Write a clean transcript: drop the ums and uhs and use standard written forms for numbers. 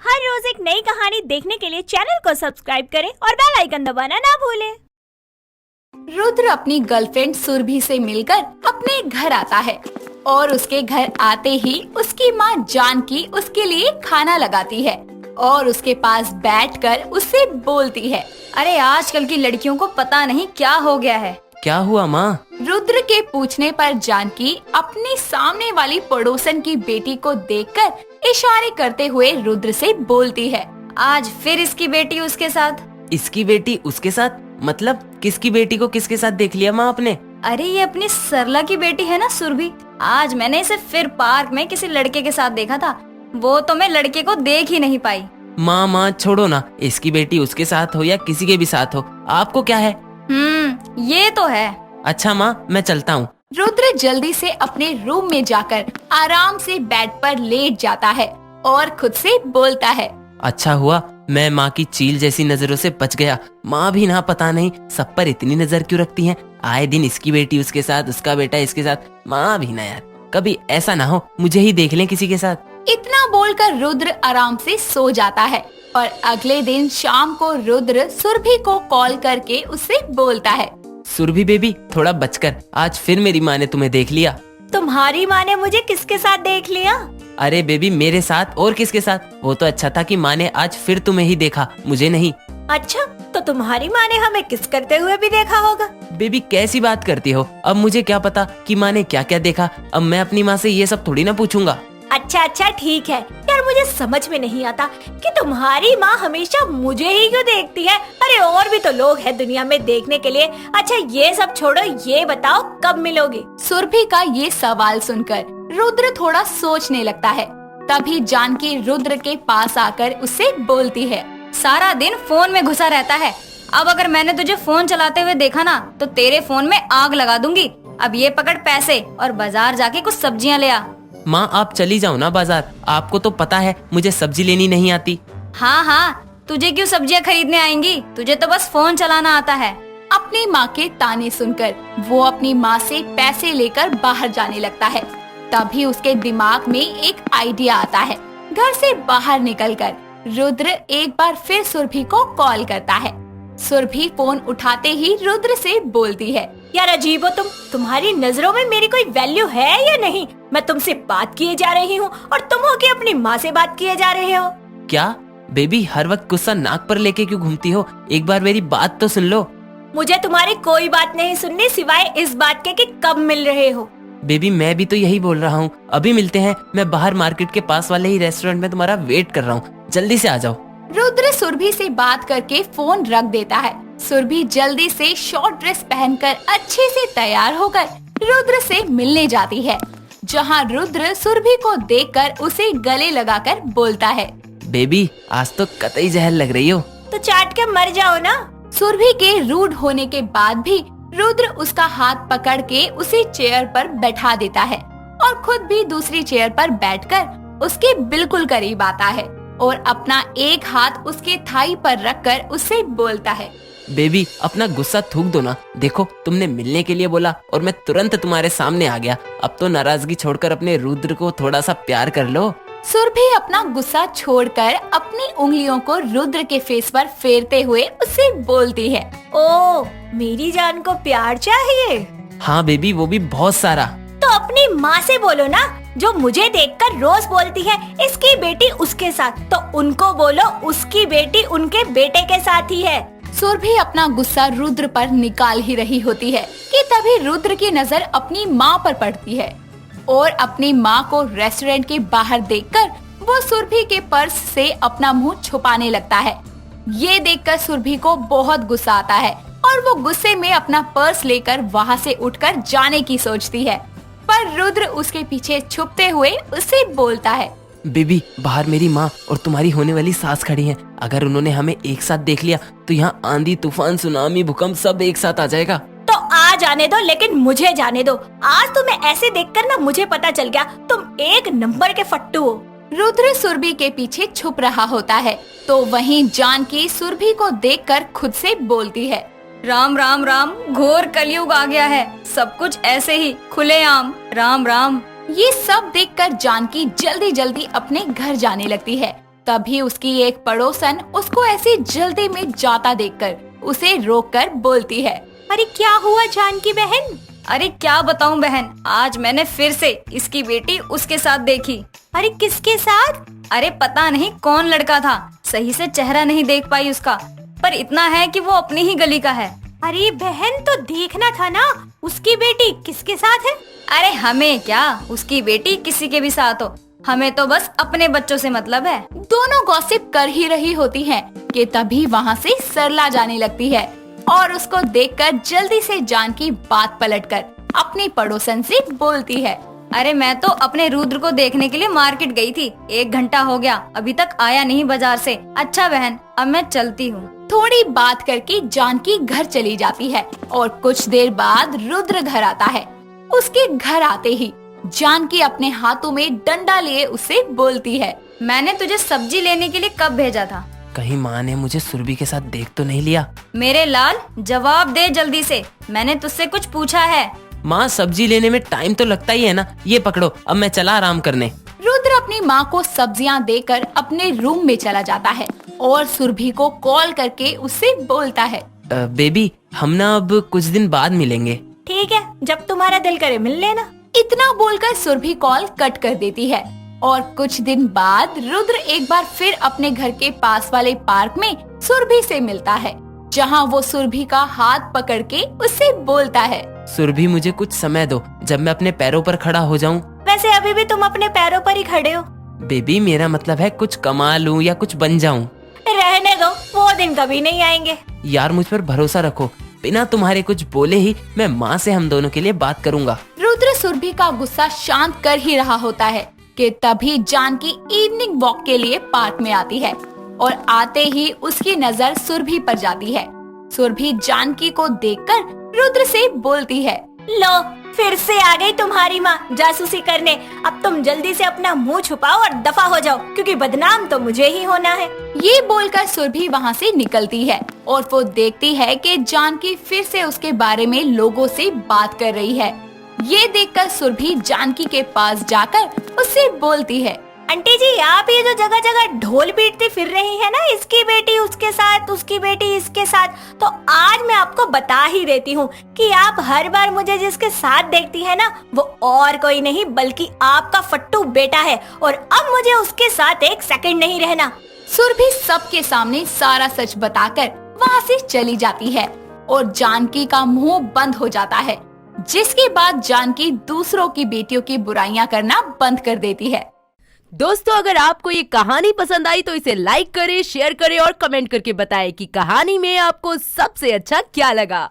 हर रोज एक नई कहानी देखने के लिए चैनल को सब्सक्राइब करें और बेल आइकन दबाना ना भूलें। रुद्र अपनी गर्लफ्रेंड सुरभि से मिलकर अपने घर आता है और उसके घर आते ही उसकी माँ जानकी उसके लिए खाना लगाती है और उसके पास बैठकर उससे बोलती है, अरे आजकल की लड़कियों को पता नहीं क्या हो गया है। क्या हुआ माँ? रुद्र के पूछने पर जानकी अपने सामने वाली पड़ोसन की बेटी को देखकर इशारे करते हुए रुद्र से बोलती है, आज फिर इसकी बेटी उसके साथ। इसकी बेटी उसके साथ? मतलब किसकी बेटी को किसके साथ देख लिया माँ आपने? अरे ये अपनी सरला की बेटी है ना सुरभि। आज मैंने इसे फिर पार्क में किसी लड़के के साथ देखा था, वो तो मैं लड़के को देख ही नहीं पाई। माँ छोड़ो ना, इसकी बेटी उसके साथ हो या किसी के भी साथ हो, आपको क्या है? ये तो है। अच्छा माँ, मैं चलता हूँ। रुद्र जल्दी से अपने रूम में जाकर आराम से बेड पर लेट जाता है और खुद से बोलता है, अच्छा हुआ मैं माँ की चील जैसी नजरों से बच गया। माँ भी ना पता नहीं सब पर इतनी नजर क्यों रखती हैं। आए दिन इसकी बेटी उसके साथ, उसका बेटा इसके साथ। माँ भी ना यार, कभी ऐसा ना हो मुझे ही देख लें किसी के साथ। इतना बोलकर रुद्र आराम से सो जाता है और अगले दिन शाम को रुद्र सुरभि को कॉल करके उससे बोलता है, सुरभि बेबी थोड़ा बचकर, आज फिर मेरी माँ ने तुम्हें देख लिया। तुम्हारी माँ ने मुझे किसके साथ देख लिया? अरे बेबी मेरे साथ और किसके साथ? वो तो अच्छा था कि माँ ने आज फिर तुम्हें ही देखा, मुझे नहीं। अच्छा, तो तुम्हारी माँ ने हमें किस करते हुए भी देखा होगा। बेबी कैसी बात करती हो? अब मुझे क्या पता कि माँ ने क्या क्या देखा। अब मैं अपनी माँ से ये सब थोड़ी ना पूछूंगा। अच्छा ठीक है यार, मुझे समझ में नहीं आता कि तुम्हारी माँ हमेशा मुझे ही क्यों देखती है। अरे और भी तो लोग हैं दुनिया में देखने के लिए। अच्छा ये सब छोड़ो, ये बताओ कब मिलोगे? सुरभि का ये सवाल सुनकर रुद्र थोड़ा सोचने लगता है। तभी जानकी रुद्र के पास आकर उससे बोलती है, सारा दिन फोन में घुसा रहता है। अब अगर मैंने तुझे फोन चलाते हुए देखा ना तो तेरे फोन में आग लगा दूंगी। अब ये पकड़ पैसे और बाजार जाके कुछ सब्जियां ले आ। माँ आप चली जाओ ना बाजार, आपको तो पता है मुझे सब्जी लेनी नहीं आती। हाँ, तुझे क्यों सब्जियां खरीदने आएंगी, तुझे तो बस फोन चलाना आता है। अपनी माँ के ताने सुनकर वो अपनी माँ से पैसे लेकर बाहर जाने लगता है। तभी उसके दिमाग में एक आइडिया आता है। घर से बाहर निकलकर रुद्र एक बार फिर सुरभि को कॉल करता है। सुरभि फोन उठाते ही रुद्र से बोलती है, यार अजीब हो तुम, तुम्हारी नजरों में मेरी कोई वैल्यू है या नहीं? मैं तुमसे बात किए जा रही हूँ और तुम हो के अपनी माँ से बात किए जा रहे हो। क्या बेबी हर वक्त गुस्सा नाक पर लेके क्यों घूमती हो? एक बार मेरी बात तो सुन लो। मुझे तुम्हारी कोई बात नहीं सुननी सिवाय इस बात के कि कब मिल रहे हो। बेबी मैं भी तो यही बोल रहा हूँ, अभी मिलते हैं। मैं बाहर मार्केट के पास वाले ही रेस्टोरेंट में तुम्हारा वेट कर रहा हूँ, जल्दी से आ जाओ। रुद्र सुरभि से बात करके फोन रख देता है। सुरभि जल्दी से शॉर्ट ड्रेस पहनकर अच्छे से तैयार होकर रुद्र से मिलने जाती है, जहां रुद्र सुरभि को देखकर उसे गले लगाकर बोलता है, बेबी आज तो कतई जहर लग रही हो। तो चाट के मर जाओ ना। सुरभि के रूड होने के बाद भी रुद्र उसका हाथ पकड़ के उसे चेयर पर बैठा देता है और खुद भी दूसरी चेयर पर बैठकर उसके बिल्कुल करीब आता है और अपना एक हाथ उसके थाई पर रखकर उससे बोलता है, बेबी अपना गुस्सा थूक दो ना। देखो तुमने मिलने के लिए बोला और मैं तुरंत तुम्हारे सामने आ गया। अब तो नाराजगी छोड़कर अपने रुद्र को थोड़ा सा प्यार कर लो। सुरभि अपना गुस्सा छोड़कर अपनी उंगलियों को रुद्र के फेस पर फेरते हुए उससे बोलती है, ओ मेरी जान को प्यार चाहिए? हाँ बेबी, वो भी बहुत सारा। तो अपनी माँ से बोलो ना, जो मुझे देखकर रोज बोलती है इसकी बेटी उसके साथ, तो उनको बोलो उसकी बेटी उनके बेटे के साथ ही है। सुरभि अपना गुस्सा रुद्र पर निकाल ही रही होती है कि तभी रुद्र की नजर अपनी माँ पर पड़ती है और अपनी माँ को रेस्टोरेंट के बाहर देखकर वो सुरभि के पर्स से अपना मुंह छुपाने लगता है। ये देखकर सुरभि को बहुत गुस्सा आता है और वो गुस्से में अपना पर्स लेकर वहाँ से उठकर जाने की सोचती है, पर रुद्र उसके पीछे छुपते हुए उसे बोलता है, बेबी बाहर मेरी माँ और तुम्हारी होने वाली सास खड़ी हैं। अगर उन्होंने हमें एक साथ देख लिया तो यहाँ आंधी तूफान सुनामी भूकंप सब एक साथ आ जाएगा। तो आ जाने दो, लेकिन मुझे जाने दो। आज तुम्हें ऐसे देखकर ना मुझे पता चल गया तुम एक नंबर के फट्टू हो। रुद्र सुरभि के पीछे छुप रहा होता है तो वहीं जानकी सुरभि को देखकर खुद से बोलती है, राम राम राम, घोर कलयुग आ गया है, सब कुछ ऐसे ही खुलेआम, राम राम। ये सब देखकर जानकी जल्दी जल्दी अपने घर जाने लगती है तभी उसकी एक पड़ोसन उसको ऐसी जल्दी में जाता देखकर उसे रोककर बोलती है। अरे क्या हुआ जानकी बहन? अरे क्या बताऊं बहन, आज मैंने फिर से इसकी बेटी उसके साथ देखी। अरे किसके साथ? अरे पता नहीं कौन लड़का था, सही से चेहरा नहीं देख पाई उसका, पर इतना है कि वो अपनी ही गली का है। अरे बहन तो देखना था ना, उसकी बेटी किसके साथ है? अरे हमें क्या, उसकी बेटी किसी के भी साथ हो, हमें तो बस अपने बच्चों से मतलब है। दोनों गॉसिप कर ही रही होती हैं कि तभी वहाँ से सरला जाने लगती है और उसको देखकर जल्दी से जानकी बात पलटकर अपनी पड़ोसन से बोलती है। अरे मैं तो अपने रुद्र को देखने के लिए मार्केट गई थी, 1 घंटा हो गया, अभी तक आया नहीं बाजार से। अच्छा बहन, अब मैं चलती हूँ। थोड़ी बात करके जानकी घर चली जाती है और कुछ देर बाद रुद्र घर आता है। उसके घर आते ही जानकी अपने हाथों में डंडा लिए उसे बोलती है। मैंने तुझे सब्जी लेने के लिए कब भेजा था? कहीं माँ ने मुझे सुरभि के साथ देख तो नहीं लिया? मेरे लाल जवाब दे जल्दी से, मैंने तुझसे कुछ पूछा है। माँ सब्जी लेने में टाइम तो लगता ही है ना, ये पकड़ो, अब मैं चला आराम करने। रुद्र अपनी माँ को सब्जियाँ देकर अपने रूम में चला जाता है और सुरभि को कॉल करके उससे बोलता है। बेबी, हम ना अब कुछ दिन बाद मिलेंगे। ठीक है, जब तुम्हारा दिल करे मिल लेना। इतना बोलकर सुरभि कॉल कट कर देती है और कुछ दिन बाद रुद्र एक बार फिर अपने घर के पास वाले पार्क में सुरभि से मिलता है, जहाँ वो सुरभि का हाथ पकड़ के उससे बोलता है। सुरभि, मुझे कुछ समय दो, जब मैं अपने पैरों पर खड़ा हो जाऊँ। वैसे अभी भी तुम अपने पैरों पर ही खड़े हो। बेबी, मेरा मतलब है कुछ कमा लूँ या कुछ बन जाऊँ। रहने दो, वो दिन कभी नहीं आएंगे। यार मुझ पर भरोसा रखो, बिना तुम्हारे कुछ बोले ही मैं माँ से हम दोनों के लिए बात करूँगा। रुद्र सुरभि का गुस्सा शांत कर ही रहा होता है कि तभी जानकी इवनिंग वॉक के लिए पार्क में आती है और आते ही उसकी नजर सुरभि पर जाती है। सुरभि जानकी को देखकर रुद्र से बोलती है। लो, फिर से आ गई तुम्हारी माँ जासूसी करने। अब तुम जल्दी से अपना मुंह छुपाओ और दफा हो जाओ, क्योंकि बदनाम तो मुझे ही होना है। ये बोलकर सुरभि वहाँ से निकलती है और वो देखती है कि जानकी फिर से उसके बारे में लोगों से बात कर रही है। ये देखकर सुरभि जानकी के पास जाकर उससे बोलती है। आंटी जी, आप ये जो जगह जगह ढोल पीटती फिर रही है ना, इसकी बेटी उसके साथ, उसकी बेटी इसके साथ, तो आज मैं आपको बता ही देती हूँ कि आप हर बार मुझे जिसके साथ देखती है ना, वो और कोई नहीं बल्कि आपका फट्टू बेटा है, और अब मुझे उसके साथ एक सेकंड नहीं रहना। सुरभि सबके सामने सारा सच बताकर वहाँ से चली जाती है और जानकी का मुंह बंद हो जाता है, जिसके बाद जानकी दूसरों की बेटियों की बुराइयां करना बंद कर देती है। दोस्तों, अगर आपको ये कहानी पसंद आई तो इसे लाइक करें, शेयर करें और कमेंट करके बताएं कि कहानी में आपको सबसे अच्छा क्या लगा।